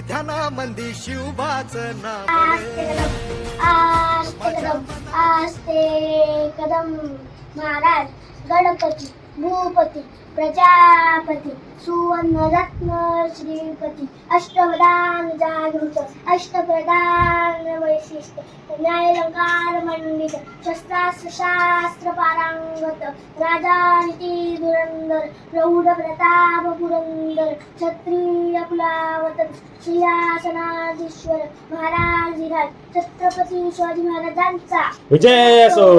ध्यानामंदी शिवबाच नाव आस्ते कदम आस्ते कदम महाराज गणपती भूपती प्रजापती सुवर्ण रत्न श्रीपती अष्टवदान जागृत अष्टप्रधान वैशिष्ट्य न्यायलंकार मंडित शस्त्रास्त्र शास्त्र पारंगत राजानिती धुरंधर प्रौढ प्रताप पुरंदर क्षत्रिय कुलावत सिंहासनाधीश्वर महाराज छत्रपती शिवाजी महाराजांचा विजय असो.